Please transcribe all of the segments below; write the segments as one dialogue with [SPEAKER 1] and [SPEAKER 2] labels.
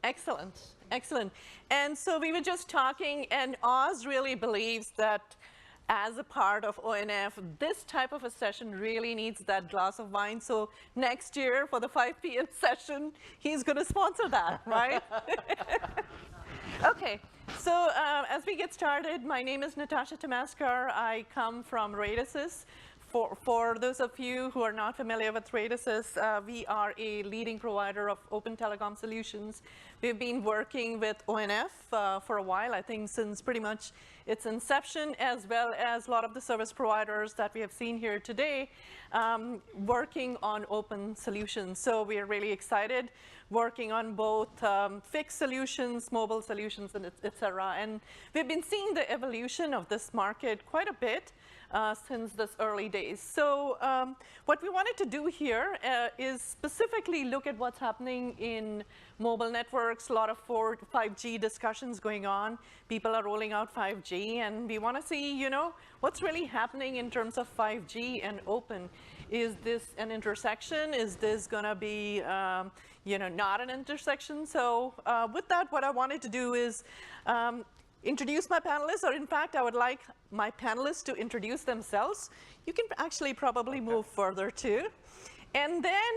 [SPEAKER 1] Excellent, excellent. And so we were just talking, and Oz really believes that as a part of ONF, this type of a session really needs that glass of wine. So next year for the 5 p.m. session, he's going to sponsor that, right? Okay, so as we get started, my name is Natasha Tamaskar. I come from Radisys. For those of you who are not familiar with Radisys, we are a leading provider of open telecom solutions. We've been working with ONF for a while, I think since pretty much its inception, as well as a lot of the service providers that we have seen here today, working on open solutions. So we are really excited working on both fixed solutions, mobile solutions, and et cetera. And we've been seeing the evolution of this market quite a bit since this early days. So what we wanted to do here is specifically look at what's happening in mobile networks, a lot of 5G discussions going on. People are rolling out 5G, and we want to see, you know, what's really happening in terms of 5G and open. Is this an intersection? Is this going to be, you know, not an intersection? So with that, what I wanted to do is introduce my panelists, or in fact, I would like my panelists to introduce themselves. You can actually probably move further too. And then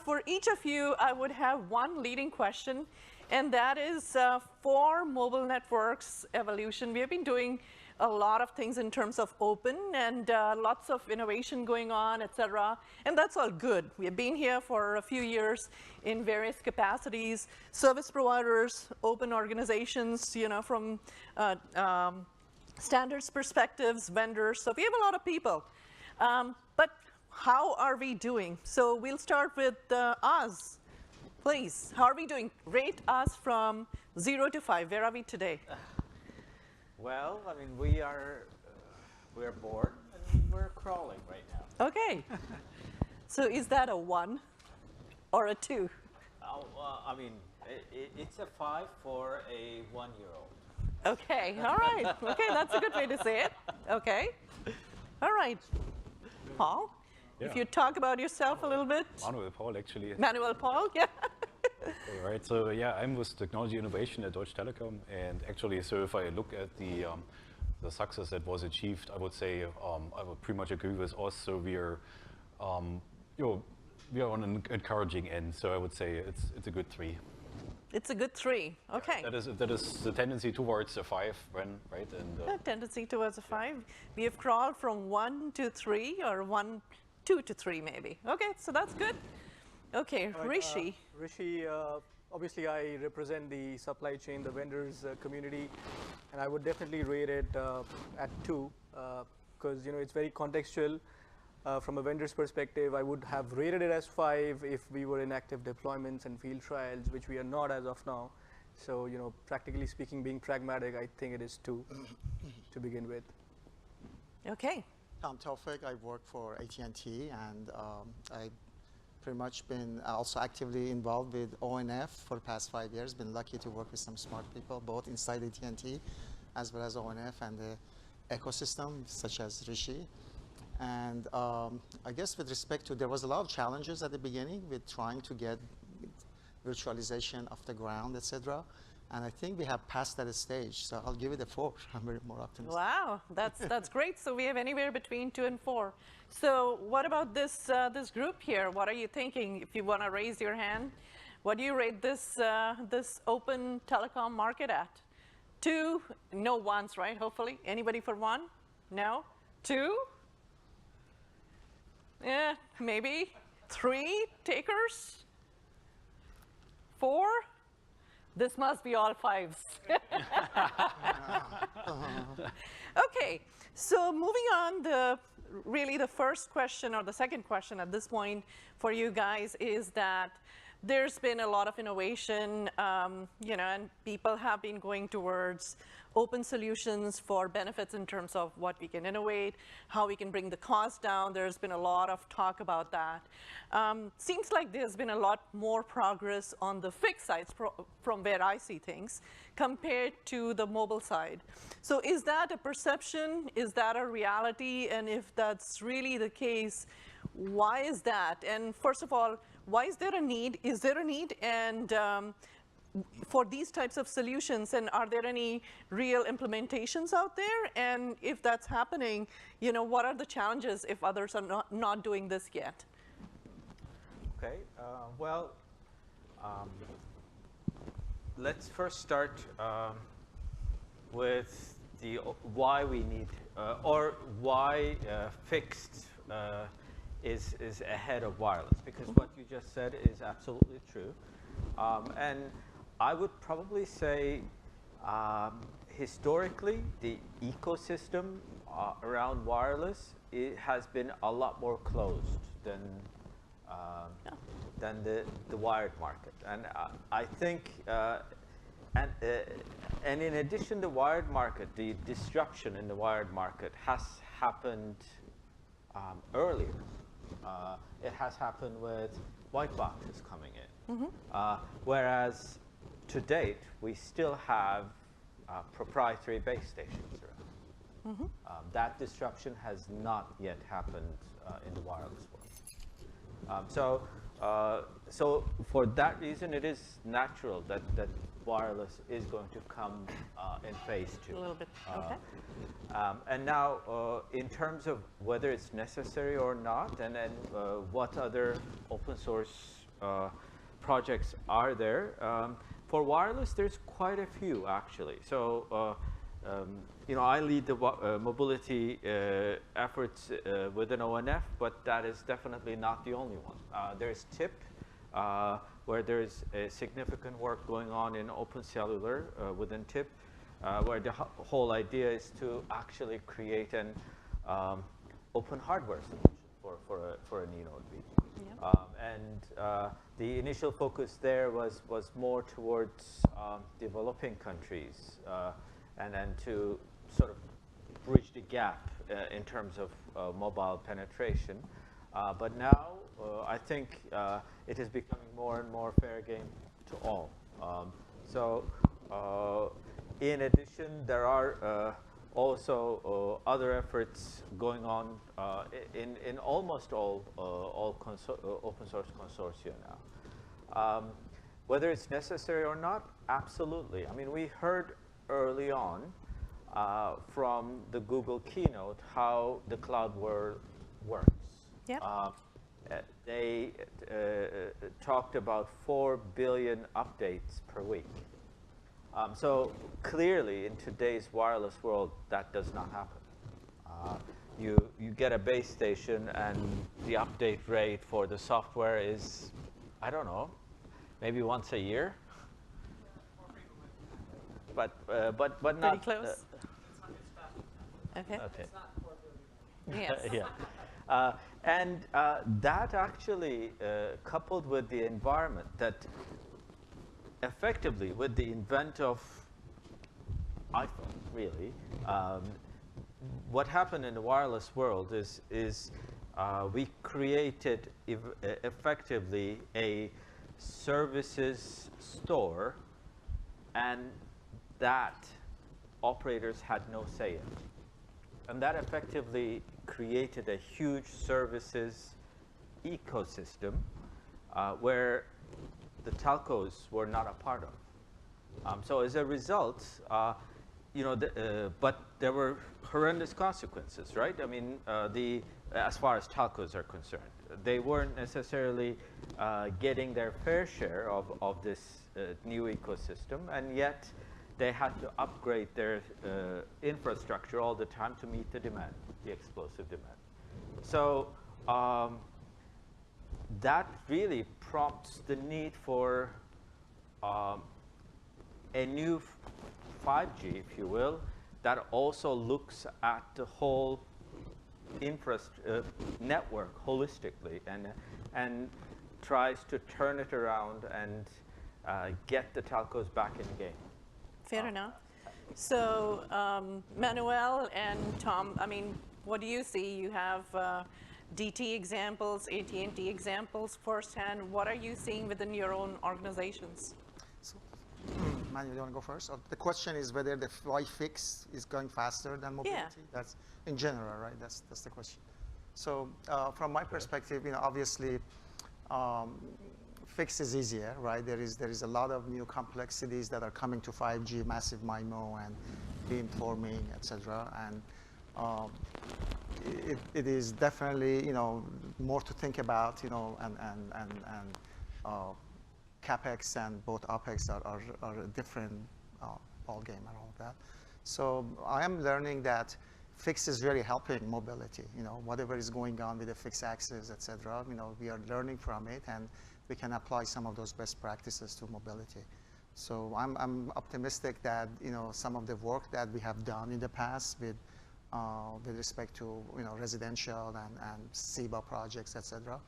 [SPEAKER 1] for each of you, I would have one leading question, and that is for mobile networks evolution. We have been doing a lot of things in terms of open and lots of innovation going on, et cetera. And that's all good. We have been here for a few years in various capacities, service providers, open organizations, you know, from standards perspectives, vendors. So we have a lot of people. But how are we doing? So we'll start with Oz. Please, how are we doing? Rate us from 0 to 5. Where are we today?
[SPEAKER 2] Well, I mean, we're bored and we're crawling right now.
[SPEAKER 1] Okay. So is that a 1 or a 2?
[SPEAKER 2] I mean, it's a 5 for a 1-year-old.
[SPEAKER 1] Okay, all right. Okay, that's a good way to say it. Okay. All right. Paul, if you talk about yourself a little bit.
[SPEAKER 3] Manuel Paul, actually.
[SPEAKER 1] Manuel Paul, yeah.
[SPEAKER 3] All right, so yeah, I'm with Technology Innovation at Deutsche Telekom, and actually, so if I look at the success that was achieved, I would say I would pretty much agree with us. So we are, you know, we are on an encouraging end. So I would say it's a good 3.
[SPEAKER 1] It's a good 3. Okay.
[SPEAKER 3] Yeah, that is the tendency towards a 5, right? And
[SPEAKER 1] tendency towards a 5. We have crawled from 1 to 3, or 2 to 3 maybe. Okay, so that's good. Okay, right, Rishi.
[SPEAKER 4] Rishi, obviously I represent the supply chain, the vendors community, and I would definitely rate it at 2 because you know it's very contextual. From a vendor's perspective, I would have rated it as 5 if we were in active deployments and field trials, which we are not as of now. So you know, practically speaking, being pragmatic, I think it is 2 to begin with.
[SPEAKER 1] Okay.
[SPEAKER 5] I'm Taufik. I work for AT&T, and I pretty much been also actively involved with ONF for the past 5 years. Been lucky to work with some smart people, both inside AT&T as well as ONF and the ecosystem, such as Rishi. And I guess with respect to, there was a lot of challenges at the beginning with trying to get virtualization off the ground, etc. And I think we have passed that stage, so I'll give it a 4. I'm very more optimistic.
[SPEAKER 1] Wow, that's great. So we have anywhere between 2 and 4. So what about this this group here? What are you thinking? If you want to raise your hand, what do you rate this this open telecom market at? 2, no 1s, right? Hopefully, anybody for 1? No, 2. Yeah, maybe 3 takers. 4. This must be all 5s. Okay, so moving on, really the first question or the second question at this point for you guys is that there's been a lot of innovation, you know, and people have been going towards open solutions for benefits in terms of what we can innovate, how we can bring the cost down. There's been a lot of talk about that. Seems like there's been a lot more progress on the fixed sides from where I see things compared to the mobile side. So is that a perception? Is that a reality? And if that's really the case, why is that? And first of all, why is there a need? Is there a need? And for these types of solutions, and are there any real implementations out there? And if that's happening, what are the challenges if others are not doing this yet?
[SPEAKER 2] Okay, well, let's first start with the why we need, or why fixed is ahead of wireless, because what you just said is absolutely true. And I would probably say historically the ecosystem around wireless, it has been a lot more closed than the wired market. And I think, and in addition to wired market, the disruption in the wired market has happened earlier. It has happened with white boxes coming in. Whereas to date, we still have proprietary base stations around. That disruption has not yet happened in the wireless world. So for that reason, it is natural that wireless is going to come in phase 2.
[SPEAKER 1] A little bit, okay.
[SPEAKER 2] And now, in terms of whether it's necessary or not, and then what other open source projects are there, for wireless, there's quite a few actually. So, I lead the mobility efforts within ONF, but that is definitely not the only one. There's TIP, where there's a significant work going on in open cellular within TIP, where the whole idea is to actually create an open hardware solution for a eNode B. And the initial focus there was more towards developing countries, and then to sort of bridge the gap in terms of mobile penetration. But now I think it is becoming more and more fair game to all. In addition, there are also other efforts going on in almost all open source consortia now. Whether it's necessary or not, absolutely. I mean, we heard early on from the Google keynote how the cloud works.
[SPEAKER 1] Yep.
[SPEAKER 2] They talked about 4 billion updates per week. So clearly, in today's wireless world, that does not happen. You get a base station, and the update rate for the software is, I don't know, maybe once a year. But not
[SPEAKER 1] pretty close. Okay.
[SPEAKER 2] Okay.
[SPEAKER 1] Yes.
[SPEAKER 2] Yeah. And that actually, coupled with the environment, that effectively, with the invent of iPhone, really, what happened in the wireless world is we created effectively a services store, and that operators had no say in. And that effectively created a huge services ecosystem where the telcos were not a part of. So as a result, but there were horrendous consequences, right? I mean, as far as telcos are concerned, they weren't necessarily getting their fair share of this new ecosystem, and yet they had to upgrade their infrastructure all the time to meet the demand, the explosive demand. So that really prompts the need for a new 5G, if you will, that also looks at the whole network holistically and tries to turn it around and get the telcos back in the game.
[SPEAKER 1] Fair enough. So Manuel and Tom, I mean, what do you see? You have DT examples, AT&T examples firsthand. What are you seeing within your own organizations?
[SPEAKER 5] So, Manu, you want to go first? The question is whether the fix is going faster than mobility.
[SPEAKER 1] Yeah.
[SPEAKER 5] That's in general, right? That's the question. So from my perspective, obviously, fix is easier, right? There is a lot of new complexities that are coming to 5G, massive MIMO and beamforming, et cetera. And it is definitely, more to think about, and CapEx and both OpEx are a different ball game and all of that. So I am learning that fix is really helping mobility. Whatever is going on with the fixed access, et cetera, we are learning from it, and we can apply some of those best practices to mobility. So I'm optimistic that some of the work that we have done in the past with respect to residential and SIBA projects, et cetera,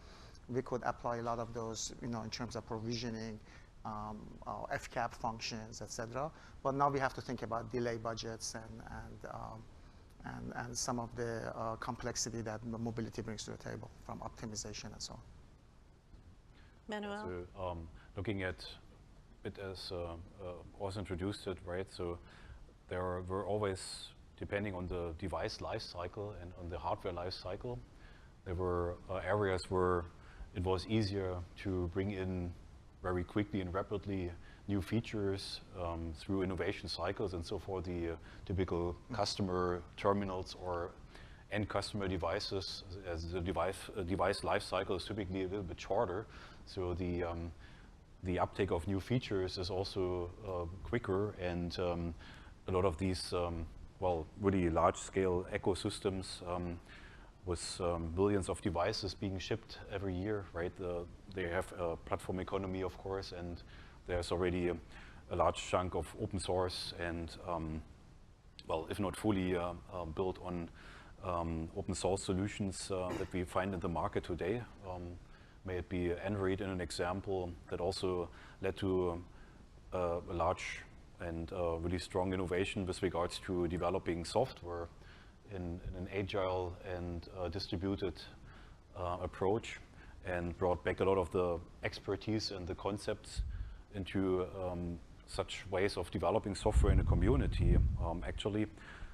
[SPEAKER 5] we could apply a lot of those in terms of provisioning, FCAP functions, et cetera. But now we have to think about delay budgets and some of the complexity that mobility brings to the table, from optimization and so on.
[SPEAKER 1] Manuel?
[SPEAKER 3] So looking at it as was introduced it, right? So there were always, depending on the device life cycle and on the hardware life cycle, there were areas where it was easier to bring in very quickly and rapidly new features through innovation cycles, and so for the typical customer terminals or end customer devices, as the device life cycle is typically a little bit shorter. So the uptake of new features is also quicker, and a lot of these really large-scale ecosystems with billions of devices being shipped every year, right? They have a platform economy, of course, and there's already a large chunk of open source and, if not fully built on open source solutions that we find in the market today. May it be Android in an example that also led to a large and really strong innovation with regards to developing software in an agile and distributed approach, and brought back a lot of the expertise and the concepts into such ways of developing software in a community, actually.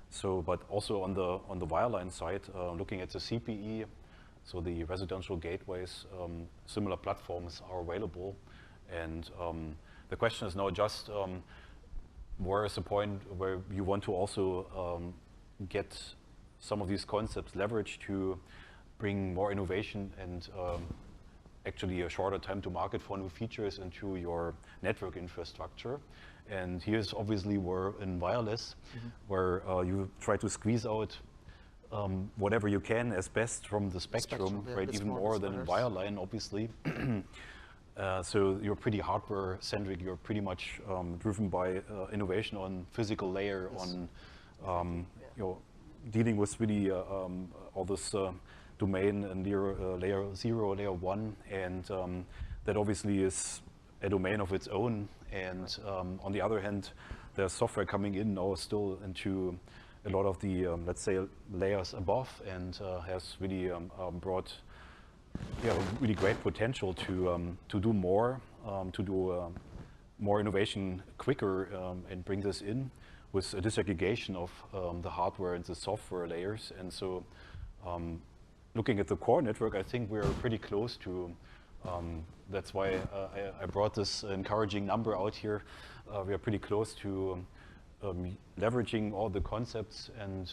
[SPEAKER 3] So, but also on the wireline side, looking at the CPE, so the residential gateways, similar platforms are available, and the question is now just where is the point where you want to also get some of these concepts leveraged to bring more innovation and actually a shorter time to market for new features into your network infrastructure. And here's obviously where in wireless, where you try to squeeze out whatever you can as best from the spectrum, right? Even more than in wireline, obviously. So you're pretty hardware centric. You're pretty much driven by innovation on physical layer, on dealing with really all this domain and layer 0, layer 1, and that obviously is a domain of its own. And on the other hand, there's software coming in now still into a lot of the, let's say, layers above, and has really brought really great potential to do more, to do more innovation quicker, and bring this in with a disaggregation of the hardware and the software layers. And so looking at the core network, I think we're pretty close to, that's why I brought this encouraging number out here. We are pretty close to leveraging all the concepts and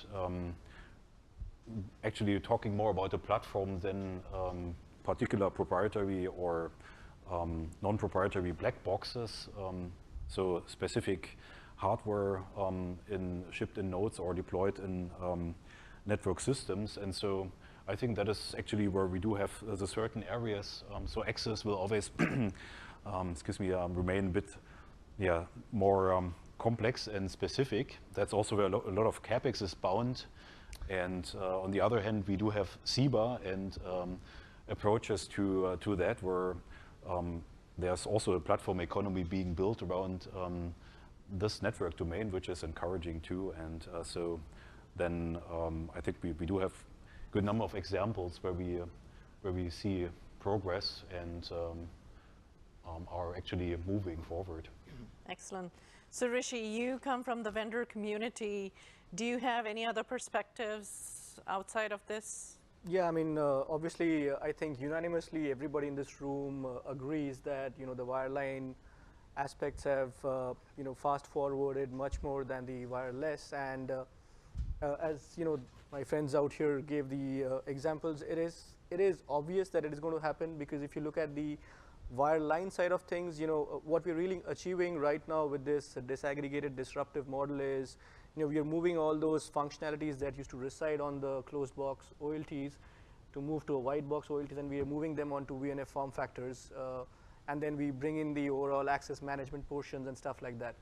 [SPEAKER 3] actually talking more about the platform than particular proprietary or non-proprietary black boxes. So specific hardware shipped in nodes or deployed in network systems. And so I think that is actually where we do have the certain areas. So access will always, remain a bit, more complex and specific. That's also where a lot of CapEx is bound. And on the other hand, we do have SIBA and approaches to that, where there's also a platform economy being built around this network domain, which is encouraging too. And so then I think we do have a good number of examples where we see progress and are actually moving forward.
[SPEAKER 1] Excellent. So Rishi, you come from the vendor community. Do you have any other perspectives outside of this
[SPEAKER 4] Yeah, I mean, obviously, I think unanimously everybody in this room agrees that the wireline aspects have fast forwarded much more than the wireless. And as my friends out here gave the examples, it is obvious that it is going to happen, because if you look at the wireline side of things, what we're really achieving right now with this disaggregated disruptive model is, we are moving all those functionalities that used to reside on the closed box OLTs to move to a white box OLTs, and we are moving them onto VNF form factors, and then we bring in the overall access management portions and stuff like that.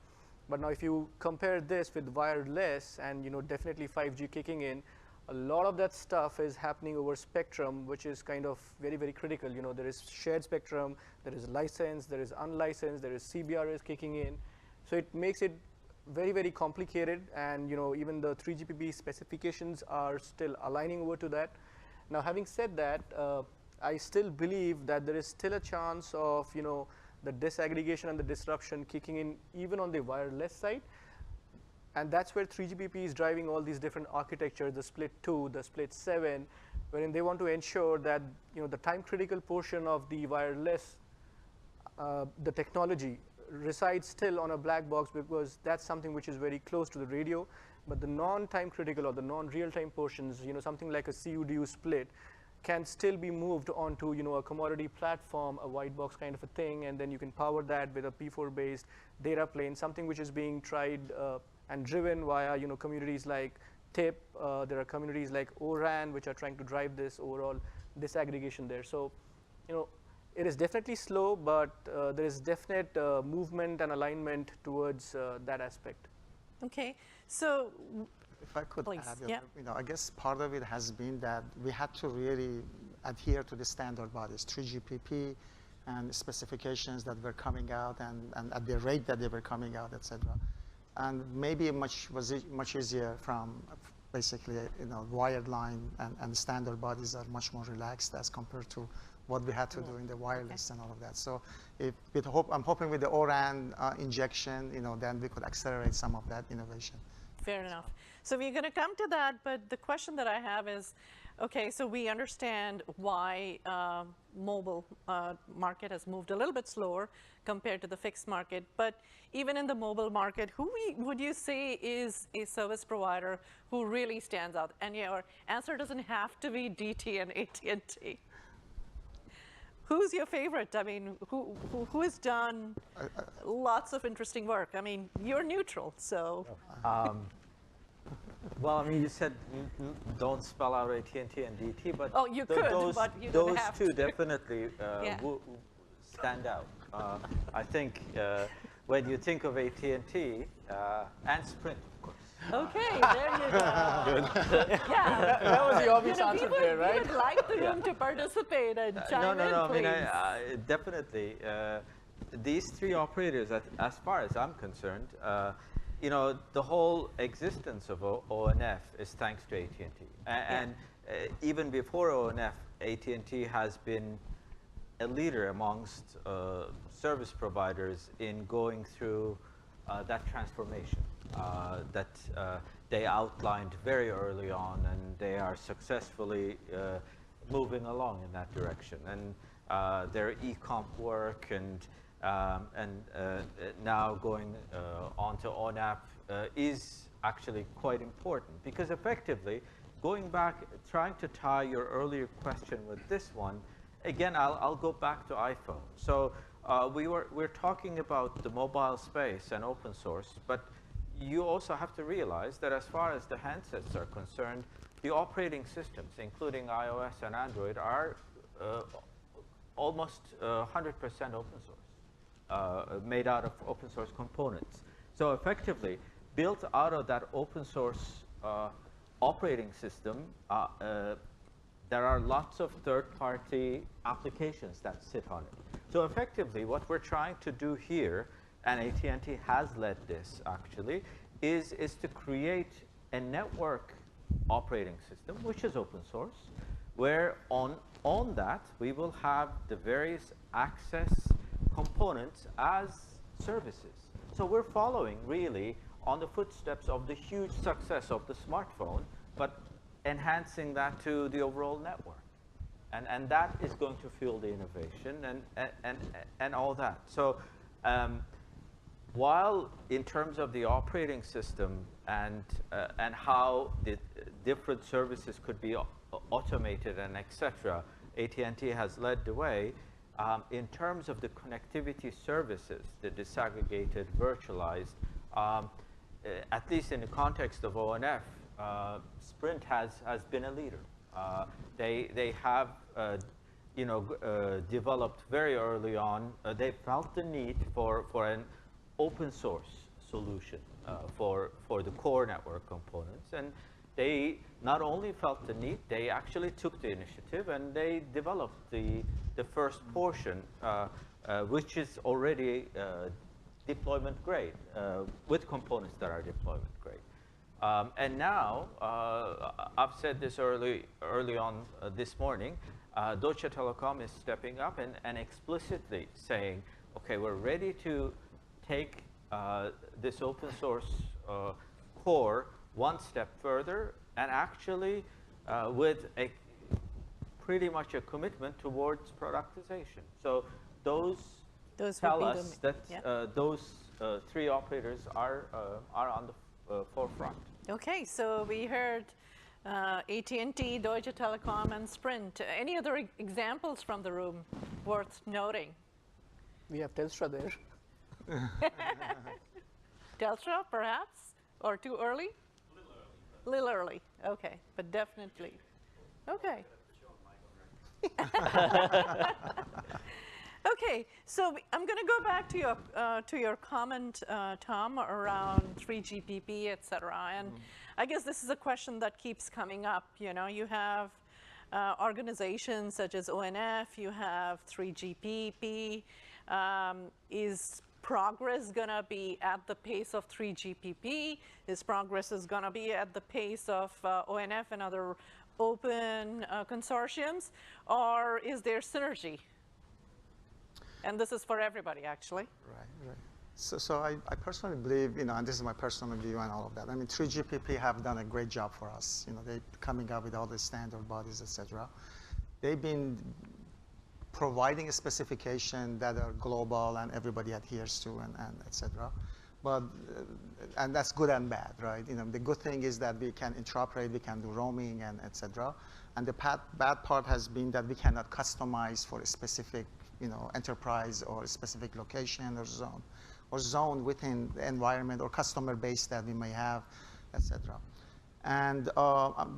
[SPEAKER 4] But now if you compare this with wireless and definitely 5G kicking in, a lot of that stuff is happening over spectrum, which is kind of very, very critical. There is shared spectrum, there is licensed, there is unlicensed, there is CBRS kicking in. So it makes it very, very complicated, and even the 3GPP specifications are still aligning over to that. Now, having said that, I still believe that there is still a chance of the disaggregation and the disruption kicking in even on the wireless side. And that's where 3GPP is driving all these different architectures, the split 2, the split 7, wherein they want to ensure that the time critical portion of the wireless, the technology resides still on a black box, because that's something which is very close to the radio. But the non-time critical or the non-real-time portions, something like a CUDU split, can still be moved onto a commodity platform, a white box kind of a thing, and then you can power that with a P4-based data plane, something which is being tried and driven via communities like TIP. There are communities like ORAN which are trying to drive this overall disaggregation there. So it is definitely slow, but there is definite movement and alignment towards that aspect.
[SPEAKER 1] Okay, so
[SPEAKER 5] if I could
[SPEAKER 1] please,
[SPEAKER 5] add,
[SPEAKER 1] yeah.
[SPEAKER 5] I guess part of it has been that we had to really adhere to the standard bodies, 3GPP, and specifications that were coming out, and at the rate that they were coming out, etc. And maybe much easier from basically, wireline and standard bodies are much more relaxed as compared to what we had to do in the wireless and all of that. So I'm hoping with the ORAN injection, then we could accelerate some of that innovation.
[SPEAKER 1] Fair enough. So we're going to come to that, but the question that I have is, okay, so we understand why mobile market has moved a little bit slower compared to the fixed market, but even in the mobile market, who would you say is a service provider who really stands out? And your answer doesn't have to be DT and AT&T. Who's your favorite? I mean, who has done lots of interesting work? I mean, you're neutral, so.
[SPEAKER 2] Well, I mean, you said don't spell out AT&T and DT, but
[SPEAKER 1] oh, you could, but you don't have
[SPEAKER 2] those two
[SPEAKER 1] to.
[SPEAKER 2] definitely stand out. I think when you think of AT&T and Sprint, of course.
[SPEAKER 1] Okay, there you go. Yeah,
[SPEAKER 4] that was the obvious answer there, right?
[SPEAKER 1] We would like the room to participate and chime in,
[SPEAKER 2] I
[SPEAKER 1] please.
[SPEAKER 2] mean, definitely. These three operators, as far as I'm concerned, the whole existence of ONF is thanks to AT&T. And even before ONF, AT&T has been a leader amongst service providers in going through that transformation that they outlined very early on, and they are successfully moving along in that direction. And their e-comp work and now going on to ONAP is actually quite important, because effectively, going back, trying to tie your earlier question with this one, again, I'll go back to iPhone. So we're talking about the mobile space and open source, but you also have to realize that as far as the handsets are concerned, the operating systems, including iOS and Android, are almost 100% open source, made out of open source components. So effectively, built out of that open source operating system, there are lots of third-party applications that sit on it. So effectively, what we're trying to do here, and AT&T has led this actually, is to create a network operating system, which is open source, where on that we will have the various access components as services. So we're following really on the footsteps of the huge success of the smartphone, but enhancing that to the overall network. And that is going to fuel the innovation and all that. So while in terms of the operating system and how the different services could be automated and et cetera, AT&T has led the way. In terms of the connectivity services, the disaggregated, virtualized, at least in the context of ONF, Sprint has been a leader. They have developed very early on. They felt the need for an open source solution for the core network components, and they not only felt the need, they actually took the initiative and they developed the first portion, which is already deployment grade, with components that are deployment grade. And now, I've said this early on this morning, Deutsche Telekom is stepping up and explicitly saying, okay, we're ready to take this open source core one step further, and actually with pretty much a commitment towards productization. So those tell us that those three operators are on the forefront.
[SPEAKER 1] Okay, so we heard AT&T, Deutsche Telekom, and Sprint. Any other examples from the room worth noting?
[SPEAKER 4] We have Telstra there.
[SPEAKER 1] Telstra, perhaps? Or too early? A little early, okay, but definitely. Okay. Okay, so I'm going to go back to your comment, Tom, around 3GPP, et cetera. And I guess this is a question that keeps coming up. You know, you have organizations such as ONF, you have 3GPP. Is progress going to be at the pace of 3GPP? Is progress going to be at the pace of ONF and other open consortiums? Or is there synergy? And this is for everybody, actually.
[SPEAKER 5] Right. So I personally believe, and this is my personal view and all of that. I mean, 3GPP have done a great job for us. They're coming up with all the standard bodies, et cetera. They've been providing a specification that are global and everybody adheres to, and et cetera. But, and that's good and bad, right? The good thing is that we can interoperate, we can do roaming, and et cetera. And the bad part has been that we cannot customize for a specific enterprise or a specific location or zone within the environment or customer base that we may have, et cetera. And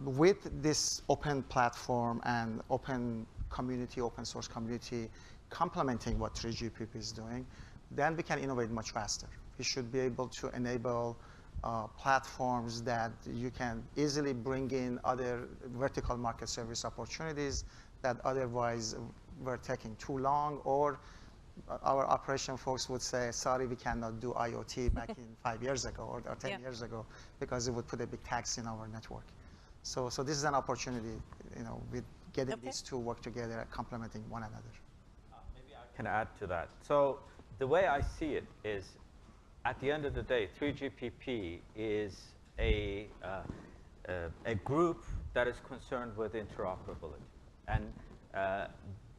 [SPEAKER 5] with this open platform and open community, open source community, complementing what 3GPP is doing, then we can innovate much faster. We should be able to enable platforms that you can easily bring in other vertical market service opportunities that otherwise were taking too long, or our operation folks would say, sorry, we cannot do IoT back in 5 years ago or 10 years ago, because it would put a big tax in our network. So this is an opportunity, with getting these two work together, complementing one another.
[SPEAKER 2] Maybe I can add to that. So the way I see it is, at the end of the day, 3GPP is a group that is concerned with interoperability. And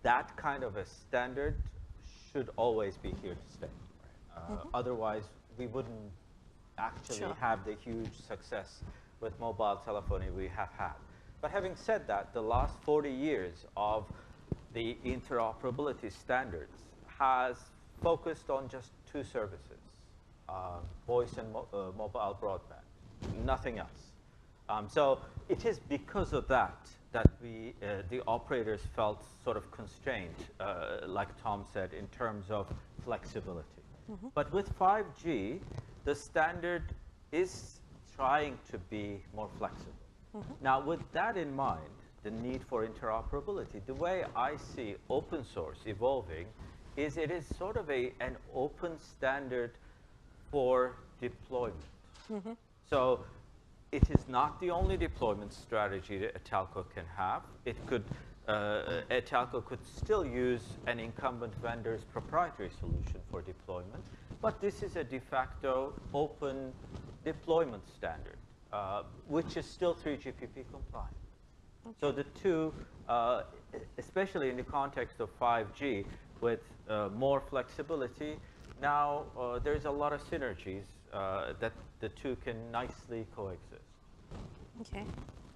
[SPEAKER 2] that kind of a standard should always be here to stay. Otherwise, we wouldn't actually have the huge success with mobile telephony we have had. But having said that, the last 40 years of the interoperability standards has focused on just two services, voice and mobile broadband, nothing else. So it is because of that we, the operators felt sort of constrained, like Tom said, in terms of flexibility. But with 5G, the standard is trying to be more flexible. Now, with that in mind, the need for interoperability, the way I see open source evolving is it is sort of an open standard for deployment. So it is not the only deployment strategy that a telco can have. It could, a telco could still use an incumbent vendor's proprietary solution for deployment, but this is a de facto open deployment standard. which is still 3GPP compliant. So the two, especially in the context of 5G, with more flexibility, now there's a lot of synergies that the two can nicely coexist.
[SPEAKER 1] Okay.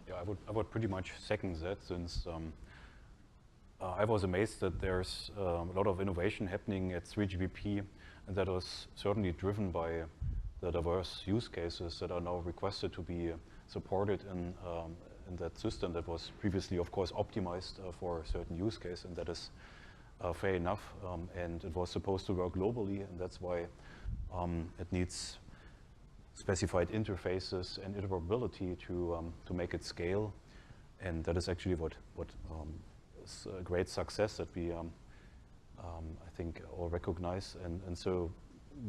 [SPEAKER 3] Yeah, I would pretty much second that, since I was amazed that there's a lot of innovation happening at 3GPP, and that was certainly driven by the diverse use cases that are now requested to be supported in that system that was previously, of course, optimized for a certain use case, and that is fair enough. And it was supposed to work globally, and that's why it needs specified interfaces and interoperability to make it scale. And that is actually what is a great success that we, I think, all recognize. And so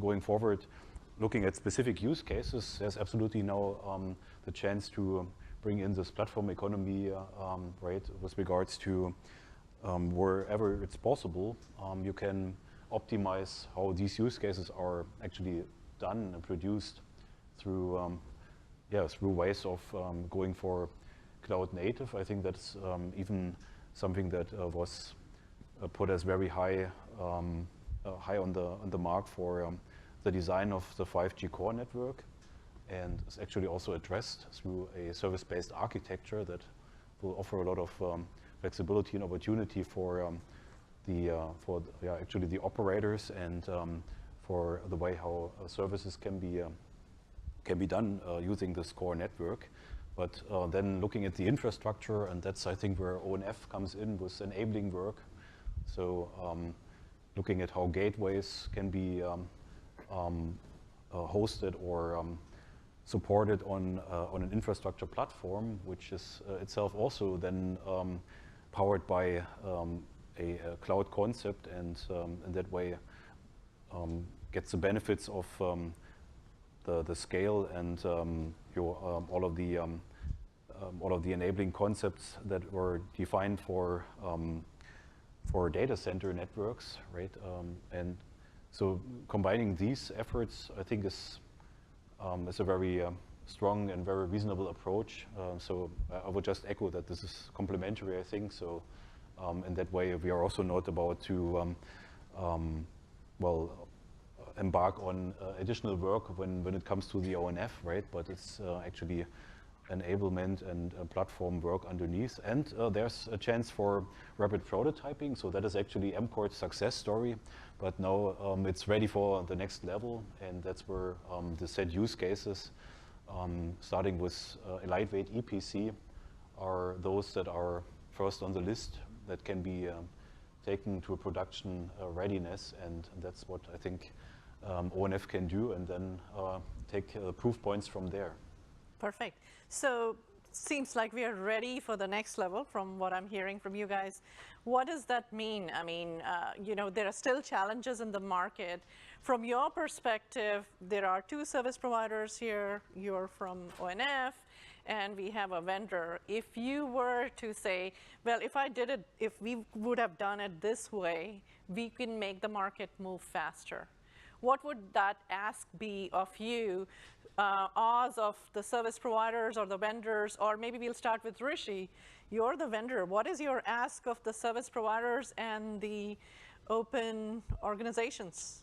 [SPEAKER 3] going forward, looking at specific use cases, there's absolutely now the chance to bring in this platform economy, right, with regards to wherever it's possible, you can optimize how these use cases are actually done and produced through, through ways of going for cloud native. I think that's even something that was put as very high, high on the mark for the design of the 5G core network, and is actually also addressed through a service-based architecture that will offer a lot of flexibility and opportunity for actually the operators, and for the way how services can be done using this core network. But then looking at the infrastructure, and that's, I think, where ONF comes in with enabling work. So looking at how gateways can be hosted or supported on an infrastructure platform, which is itself also then powered by a cloud concept, and in that way gets the benefits of the scale and all of the enabling concepts that were defined for data center networks, right? And so combining these efforts, I think, is a very strong and very reasonable approach. So I would just echo that this is complementary, I think. So in that way, we are also not about to, embark on additional work when it comes to the ONF, right? But it's actually enablement and platform work underneath. And there's a chance for rapid prototyping. So that is actually MCORD's success story. But now it's ready for the next level. And that's where the set use cases, starting with a lightweight EPC, are those that are first on the list that can be taken to a production readiness. And that's what I think ONF can do, and then take proof points from there.
[SPEAKER 1] Perfect. So seems like we are ready for the next level from what I'm hearing from you guys. What does that mean? I mean, there are still challenges in the market. From your perspective, there are two service providers here. You're from ONF, and we have a vendor. If you were to say, well, if we would have done it this way, we can make the market move faster. What would that ask be of you, Oz, of the service providers or the vendors, or maybe we'll start with Rishi. You're the vendor. What is your ask of the service providers and the open organizations?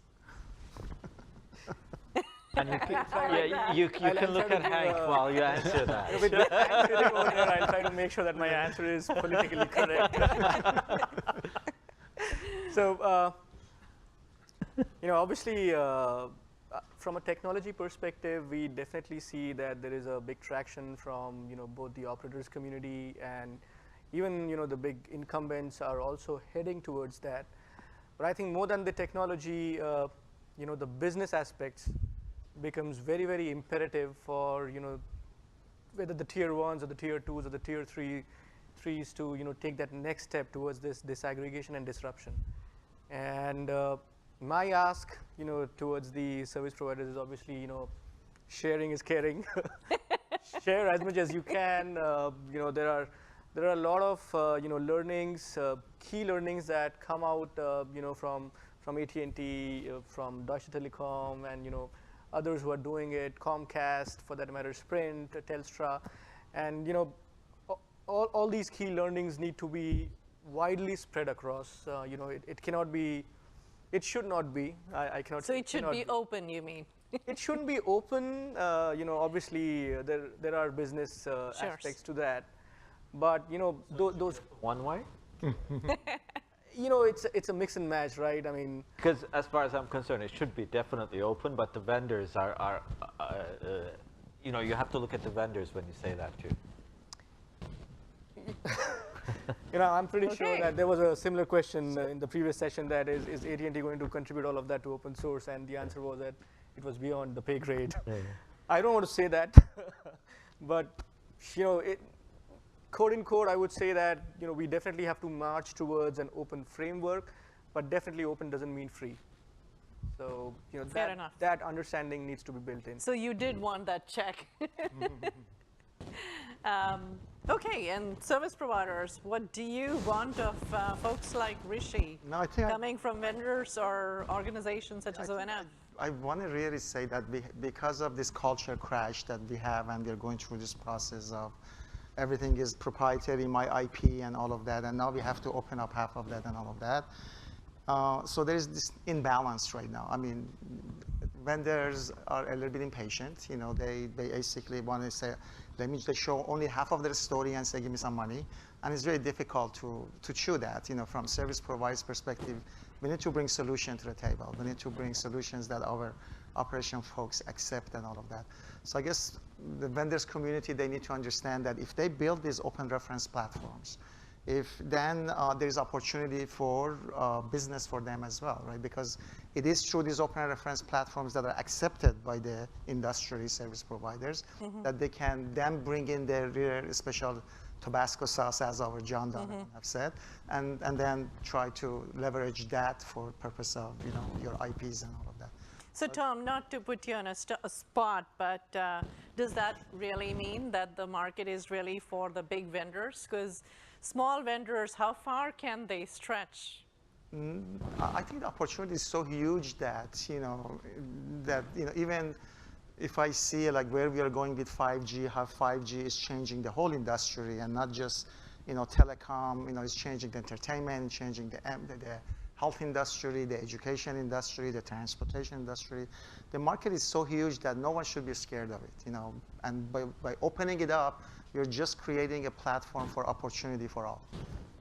[SPEAKER 2] And you can look at Hank while you answer that.
[SPEAKER 4] With Hank sitting over there, I'll try to make sure that my answer is politically correct. So, obviously, from a technology perspective, we definitely see that there is a big traction from both the operators community, and even the big incumbents are also heading towards that. But I think more than the technology, the business aspects becomes very, very imperative for whether the tier ones or the tier twos or the tier threes to take that next step towards this disaggregation and disruption. And my ask, towards the service providers is obviously, sharing is caring. Share as much as you can. There are a lot of learnings, key learnings that come out, from AT&T, from Deutsche Telekom, and others who are doing it, Comcast, for that matter, Sprint, Telstra, and all these key learnings need to be widely spread across. It cannot be, it should not be. I cannot.
[SPEAKER 1] So it should be open, you mean?
[SPEAKER 4] It shouldn't be open. Obviously there are business aspects to that, but those
[SPEAKER 2] One way?
[SPEAKER 4] it's a mix and match, right? I mean,
[SPEAKER 2] Because as far as I'm concerned, it should be definitely open, but the vendors are you have to look at the vendors when you say that too.
[SPEAKER 4] I'm pretty sure that there was a similar question in the previous session, that is AT&T going to contribute all of that to open source? And the answer was that it was beyond the pay grade. I don't want to say that, but code in code, I would say that we definitely have to march towards an open framework, but definitely open doesn't mean free. So
[SPEAKER 1] Fair enough.
[SPEAKER 4] that understanding needs to be built in.
[SPEAKER 1] So you did want that check. Okay, and service providers, what do you want of folks like Rishi,
[SPEAKER 5] No, I think
[SPEAKER 1] coming from vendors or organizations such as ONF?
[SPEAKER 5] I want to really say that because of this culture crash that we have, and we're going through this process of everything is proprietary, my IP and all of that, and now we have to open up half of that and all of that. So there is this imbalance right now. I mean, vendors are a little bit impatient. They basically want to say, let me just show only half of their story and say, give me some money. And it's very difficult to chew that. From service providers' perspective, we need to bring solution to the table. We need to bring solutions that our operation folks accept and all of that. So I guess the vendors community, they need to understand that if they build these open reference platforms, then there's opportunity for business for them as well, right? Because it is through these open reference platforms that are accepted by the industry service providers that they can then bring in their real special Tabasco sauce, as our John Donovan have said, and then try to leverage that for purpose of your IPs and all of that.
[SPEAKER 1] So Tom, not to put you on a spot, but does that really mean that the market is really for the big vendors? Because small vendors, how far can they stretch?
[SPEAKER 5] I think the opportunity is so huge that even if I see like where we are going with 5G, how 5G is changing the whole industry, and not just telecom, it's changing the entertainment, changing the health industry, the education industry, the transportation industry. The market is so huge that no one should be scared of it. And by opening it up, you're just creating a platform for opportunity for all.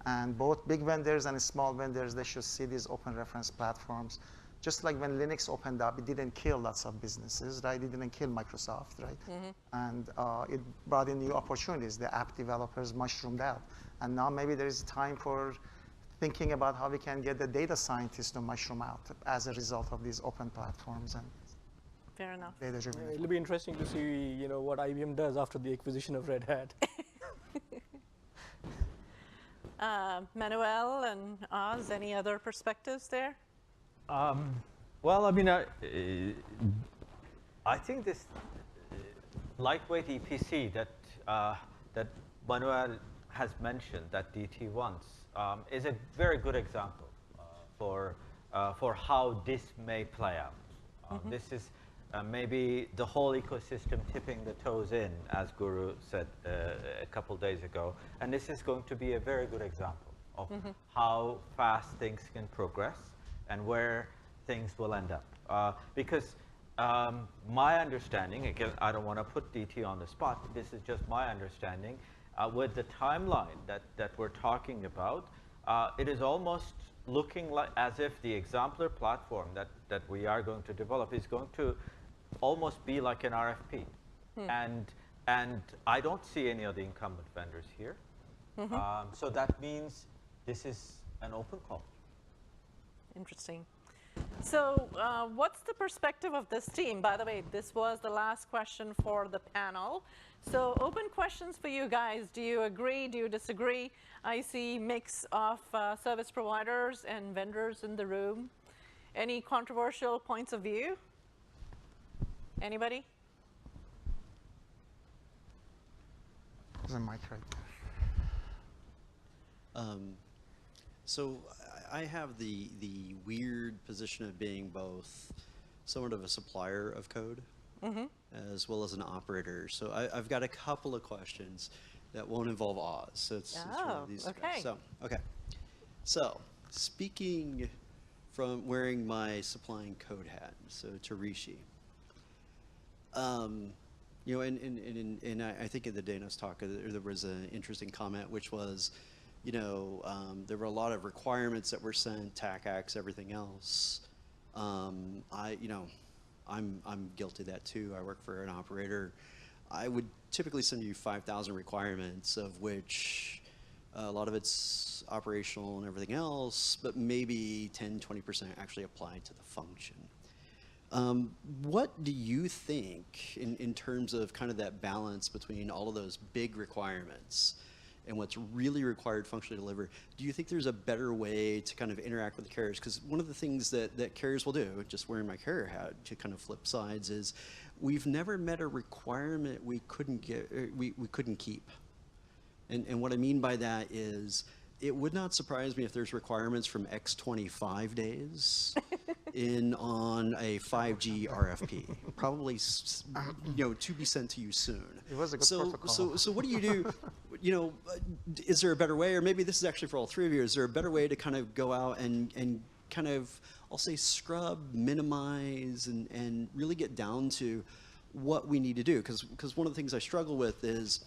[SPEAKER 5] And both big vendors and small vendors, they should see these open reference platforms. Just like when Linux opened up, it didn't kill lots of businesses, right? It didn't kill Microsoft, right? And it brought in new opportunities. The app developers mushroomed out. And now maybe there is time for thinking about how we can get the data scientists to mushroom out as a result of these open platforms and
[SPEAKER 1] Fair enough.
[SPEAKER 5] data-driven.
[SPEAKER 4] It'll be interesting to see what IBM does after the acquisition of Red Hat.
[SPEAKER 1] Manuel and Oz, any other perspectives there?
[SPEAKER 2] Well, I mean, I think this lightweight EPC that Manuel has mentioned, that DT wants, is a very good example for how this may play out. This is maybe the whole ecosystem tipping the toes in, as Guru said a couple days ago, and this is going to be a very good example of how fast things can progress and where things will end up. Because my understanding, again, I don't want to put DT on the spot, this is just my understanding, with the timeline that we're talking about, it is almost looking like as if the exemplar platform that we are going to develop is going to almost be like an RFP. And I don't see any of the incumbent vendors here. So that means this is an open call.
[SPEAKER 1] Interesting. So what's the perspective of this team? By the way, this was the last question for the panel. So open questions for you guys. Do you agree? Do you disagree? I see mix of service providers and vendors in the room. Any controversial points of view? Anybody?
[SPEAKER 5] There's a mic right there.
[SPEAKER 6] So I have the weird position of being both somewhat of a supplier of code, as well as an operator. So I've got a couple of questions that won't involve Oz. So it's one of these guys. So, okay. So speaking from wearing my supplying code hat, so to Rishi, you know, and I think in the Danos talk, there was an interesting comment, which was, you know, there were a lot of requirements that were sent, TAC-ACs, everything else. You know, I'm guilty of that too. I work for an operator. I would typically send you 5,000 requirements, of which a lot of it's operational and everything else, but maybe 10, 20% actually apply to the function. What do you think in terms of kind of that balance between all of those big requirements and what's really required functionally to deliver? Do you think there's a better way to kind of interact with the carriers? Because one of the things that carriers will do, just wearing my carrier hat to kind of flip sides, is we've never met a requirement we couldn't keep. And what I mean by that is, it would not surprise me if there's requirements from X25 days on a 5G RFP, probably, you know, to be sent to you soon.
[SPEAKER 5] It was a good protocol.
[SPEAKER 6] So what do you do? You know, is there a better way, or maybe this is actually for all three of you, is there a better way to kind of go out and kind of, I'll say, scrub, minimize, and really get down to what we need to do? Because one of the things I struggle with is,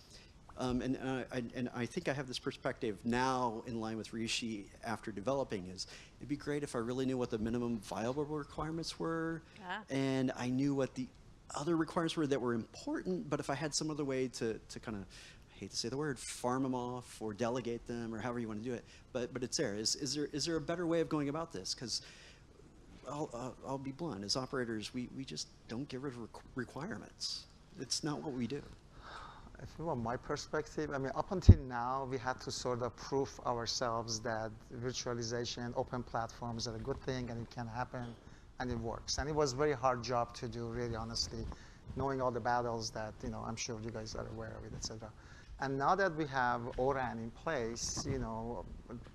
[SPEAKER 6] and I think I have this perspective now in line with Rishi after developing, is it'd be great if I really knew what the minimum viable requirements were, and I knew what the other requirements were that were important, but if I had some other way to kind of, I hate to say the word, farm them off or delegate them or however you want to do it, but it's there. Is there a better way of going about this? Because I'll be blunt, as operators, we just don't get rid of requirements. It's not what we do.
[SPEAKER 5] If you want my perspective, I mean, up until now, we had to sort of prove ourselves that virtualization, open platforms are a good thing, and it can happen, and it works. And it was a very hard job to do, really, honestly, knowing all the battles that, you know, I'm sure you guys are aware of it, etc. And now that we have ORAN in place, you know,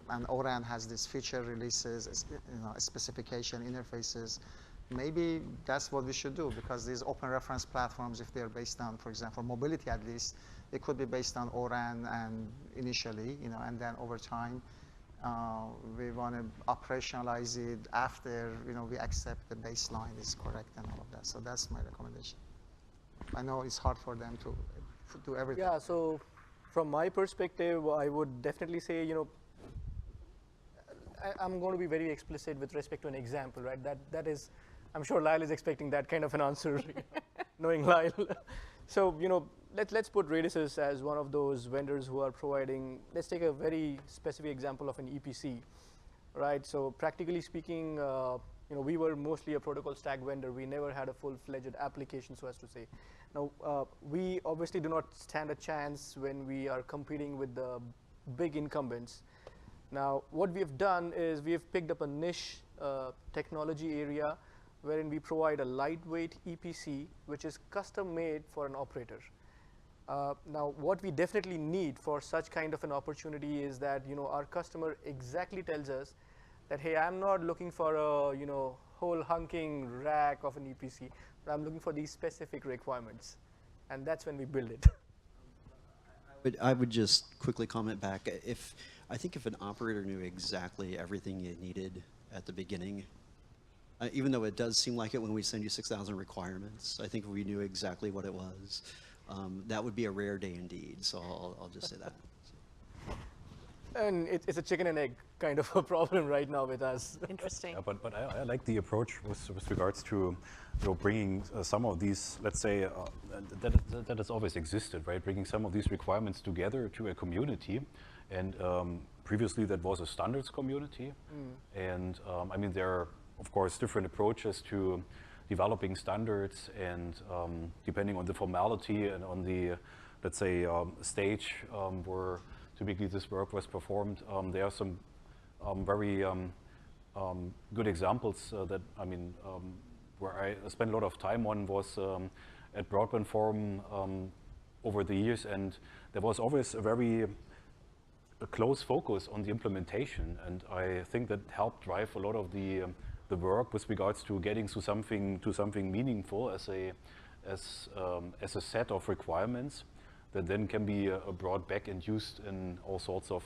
[SPEAKER 5] and ORAN has these feature releases, you know, specification interfaces, maybe that's what we should do, because these open reference platforms, if they're based on, for example, mobility at least, it could be based on ORAN and initially, you know, and then over time, we want to operationalize it after, you know, we accept the baseline is correct and all of that. So that's my recommendation. I know it's hard for them to do everything.
[SPEAKER 4] Yeah, so from my perspective, I would definitely say, you know, I'm going to be very explicit with respect to an example, right? That is, I'm sure Lyle is expecting that kind of an answer, knowing Lyle. So, you know, let's put Radisys as one of those vendors who are providing, let's take a very specific example of an EPC, right? So practically speaking, you know, we were mostly a protocol stack vendor. We never had a full-fledged application, so as to say. Now, we obviously do not stand a chance when we are competing with the big incumbents. Now, what we have done is we have picked up a niche technology area wherein we provide a lightweight EPC, which is custom made for an operator. Now, what we definitely need for such kind of an opportunity is that, you know, our customer exactly tells us that, hey, I'm not looking for a, you know, whole hunking rack of an EPC, but I'm looking for these specific requirements. And that's when we build it.
[SPEAKER 6] I would just quickly comment back. I think if an operator knew exactly everything you needed at the beginning, even though it does seem like it when we send you 6,000 requirements, I think if we knew exactly what it was, that would be a rare day indeed. So I'll just say that.
[SPEAKER 4] And it's a chicken and egg kind of a problem right now with us.
[SPEAKER 1] Interesting.
[SPEAKER 3] Yeah, but I like the approach with regards to, you know, bringing some of these, let's say, that has always existed, right? Bringing some of these requirements together to a community. And previously that was a standards community. And I mean, there are, of course, different approaches to developing standards, and depending on the formality and on the, let's say, stage where typically this work was performed, there are some very good examples that, I mean, where I spent a lot of time on was at Broadband Forum over the years, and there was always a close focus on the implementation, and I think that helped drive a lot of the the work with regards to getting to something meaningful as a set of requirements that then can be brought back and used in all sorts of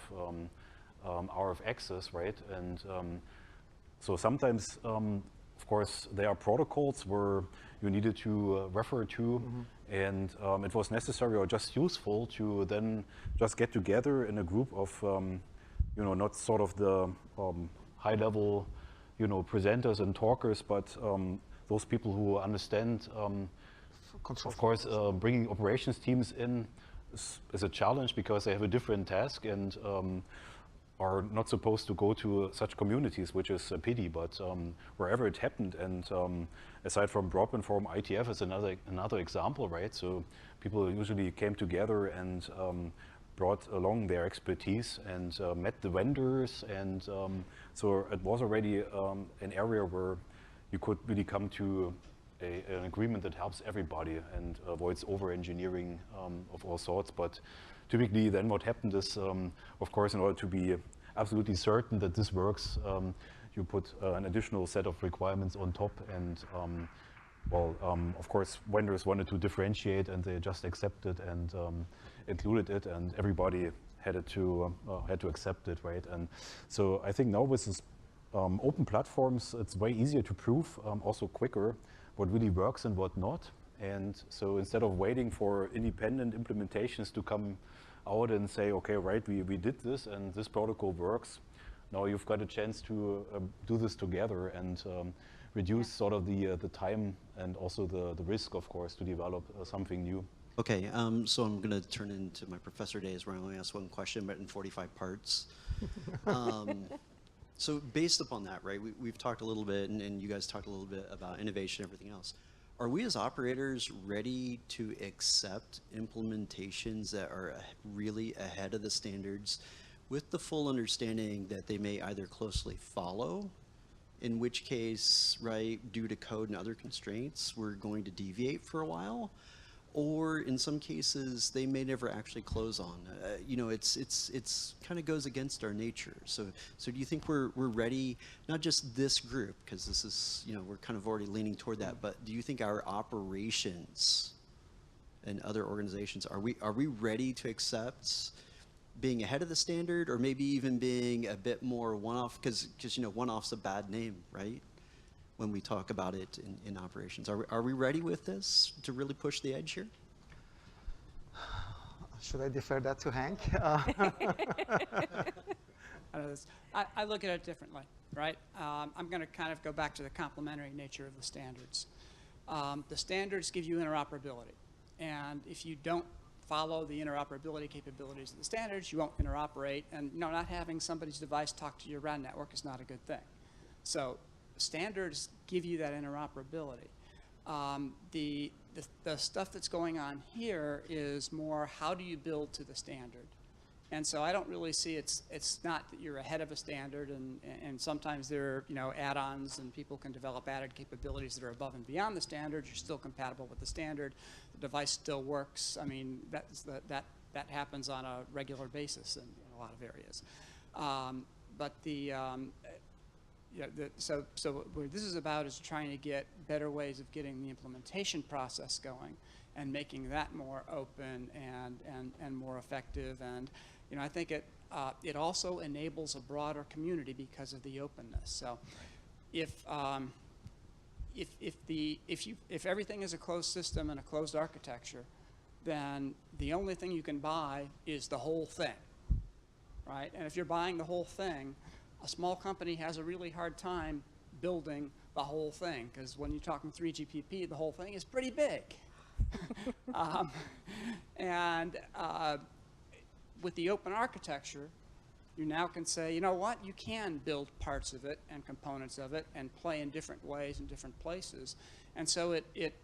[SPEAKER 3] RF access, right? And so sometimes, of course, there are protocols where you needed to refer to, and it was necessary or just useful to then just get together in a group of, not sort of the high-level, presenters and talkers, but those people who understand. Of course, bringing operations teams in is a challenge because they have a different task and are not supposed to go to such communities, which is a pity. But wherever it happened, and aside from Broadband Forum, ITF is another example, right? So people usually came together and brought along their expertise and met the vendors, and so it was already an area where you could really come to an agreement that helps everybody and avoids over-engineering of all sorts. But typically then what happened is, of course, in order to be absolutely certain that this works, you put an additional set of requirements on top, and of course, vendors wanted to differentiate, and they just accepted and included it, and everybody had to accept it, right? And so I think now with this open platforms, it's way easier to prove, also quicker, what really works and what not. And so instead of waiting for independent implementations to come out and say, okay, right, we did this and this protocol works, now you've got a chance to do this together and reduce sort of the time and also the risk, of course, to develop something new.
[SPEAKER 6] Okay, so I'm going to turn into my professor days where I only ask one question, but in 45 parts. So based upon that, right, we've talked a little bit, and you guys talked a little bit about innovation and everything else. Are we as operators ready to accept implementations that are really ahead of the standards with the full understanding that they may either closely follow, in which case, right, due to code and other constraints, we're going to deviate for a while? Or in some cases, they may never actually close on. It's kind of goes against our nature. So do you think we're ready, not just this group, because this is, we're kind of already leaning toward that, but do you think our operations and other organizations, are we ready to accept being ahead of the standard, or maybe even being a bit more one-off, because one-off's a bad name, right? When we talk about it in operations. Are we ready with this to really push the edge here?
[SPEAKER 5] Should I defer that to Hank?
[SPEAKER 7] I look at it differently, right? I'm going to kind of go back to the complementary nature of the standards. The standards give you interoperability. And if you don't follow the interoperability capabilities of the standards, you won't interoperate. And not having somebody's device talk to your RAN network is not a good thing. So standards give you that interoperability. The stuff that's going on here is more, how do you build to the standard? And so I don't really see it's not that you're ahead of a standard, and sometimes there are add-ons and people can develop added capabilities that are above and beyond the standard. You're still compatible with the standard. The device still works. I mean, that happens on a regular basis in a lot of areas. So what this is about is trying to get better ways of getting the implementation process going and making that more open and more effective. And I think it also enables a broader community because of the openness. So if everything is a closed system and a closed architecture, then the only thing you can buy is the whole thing, right? And if you're buying the whole thing, a small company has a really hard time building the whole thing, because when you're talking 3GPP, the whole thing is pretty big. With the open architecture, you now can say, you know what, you can build parts of it and components of it and play in different ways in different places. And so it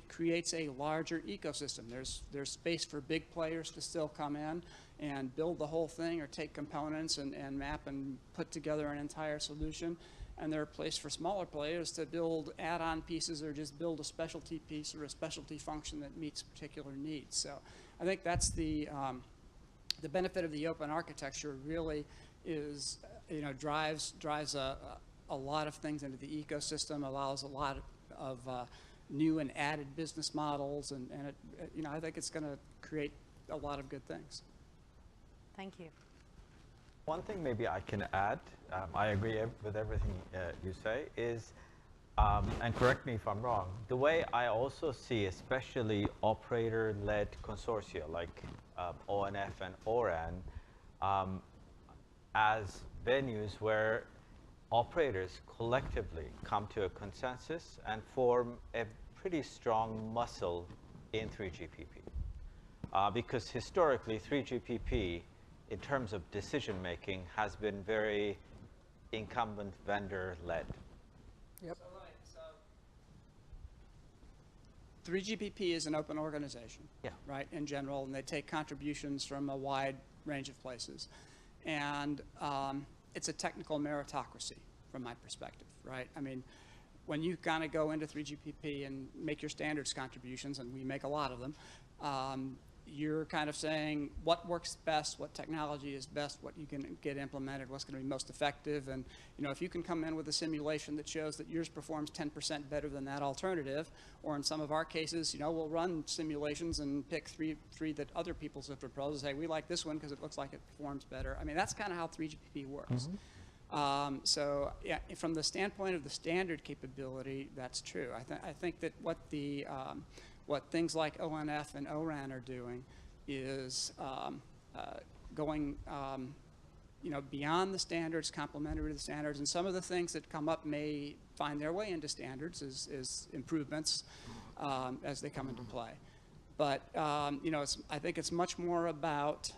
[SPEAKER 7] creates a larger ecosystem. There's space for big players to still come in and build the whole thing, or take components and map and put together an entire solution. And there are places for smaller players to build add-on pieces, or just build a specialty piece or a specialty function that meets particular needs. So I think that's the benefit of the open architecture. Really is, drives a lot of things into the ecosystem, allows a lot of new and added business models, and it, you know, I think it's going to create a lot of good things.
[SPEAKER 1] Thank you.
[SPEAKER 2] One thing maybe I can add, I agree with everything you say, is, and correct me if I'm wrong, the way I also see especially operator-led consortia like ONF and ORAN as venues where operators collectively come to a consensus and form a pretty strong muscle in 3GPP. Because historically 3GPP, in terms of decision making, has been very incumbent vendor led.
[SPEAKER 4] Yep.
[SPEAKER 7] So 3GPP is an open organization,
[SPEAKER 2] Yeah.
[SPEAKER 7] right, in general, and they take contributions from a wide range of places. And it's a technical meritocracy from my perspective, right? I mean, when you kind of go into 3GPP and make your standards contributions, and we make a lot of them, you're kind of saying what works best, what technology is best, what you can get implemented, what's going to be most effective. And you know, if you can come in with a simulation that shows that yours performs 10% better than that alternative, or in some of our cases, you know, we'll run simulations and pick three that other people's have proposed and say, we like this one because it looks like it performs better. I mean, that's kind of how 3GPP works. So yeah, from the standpoint of the standard capability, that's true. I think that what things like ONF and ORAN are doing is going you know, beyond the standards, complementary to the standards, and some of the things that come up may find their way into standards as improvements as they come into play. But you know, I think it's much more about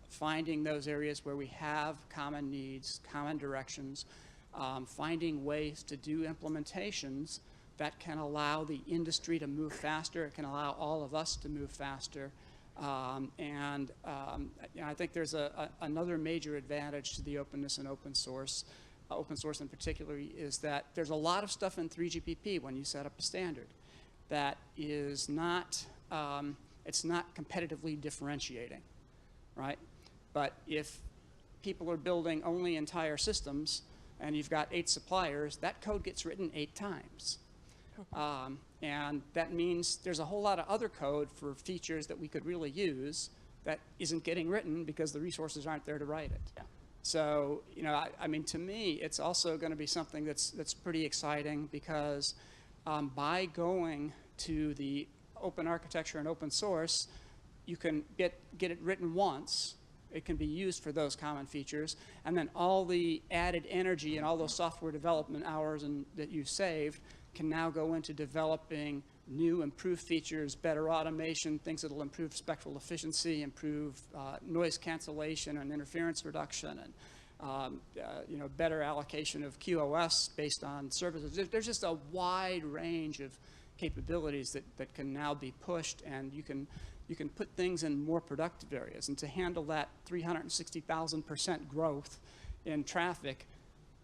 [SPEAKER 7] finding those areas where we have common needs, common directions, finding ways to do implementations that can allow the industry to move faster. It can allow all of us to move faster. You know, I think there's another major advantage to the openness and open source in particular, is that there's a lot of stuff in 3GPP when you set up a standard that is not, it's not competitively differentiating, right? But if people are building only entire systems and you've got 8 suppliers, that code gets written 8 times. And that means there's a whole lot of other code for features that we could really use that isn't getting written because the resources aren't there to write it.
[SPEAKER 2] Yeah.
[SPEAKER 7] So, you know, I mean, to me, it's also going to be something that's pretty exciting because by going to the open architecture and open source, you can get it written once. It can be used for those common features, and then all the added energy and all those software development hours that you saved can now go into developing new improved features, better automation, things that will improve spectral efficiency, improve noise cancellation and interference reduction, and you know, better allocation of QoS based on services. There's just a wide range of capabilities that can now be pushed, and you can put things in more productive areas. And to handle that 360,000% growth in traffic,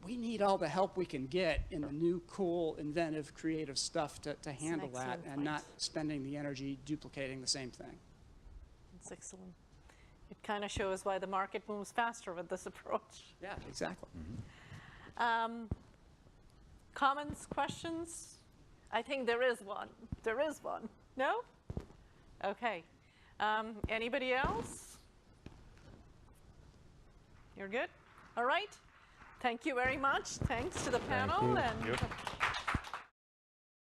[SPEAKER 7] we need all the help we can get in the new, cool, inventive, creative stuff to handle that, and not spending the energy duplicating the same thing.
[SPEAKER 1] That's excellent. It kind of shows why the market moves faster with this approach.
[SPEAKER 7] Yeah, exactly.
[SPEAKER 1] Comments, questions? I think there is one. There is one. No? Okay. Anybody else? You're good? All right. Thank you very much. Thanks to the panel.
[SPEAKER 3] you.
[SPEAKER 1] And
[SPEAKER 3] Yep.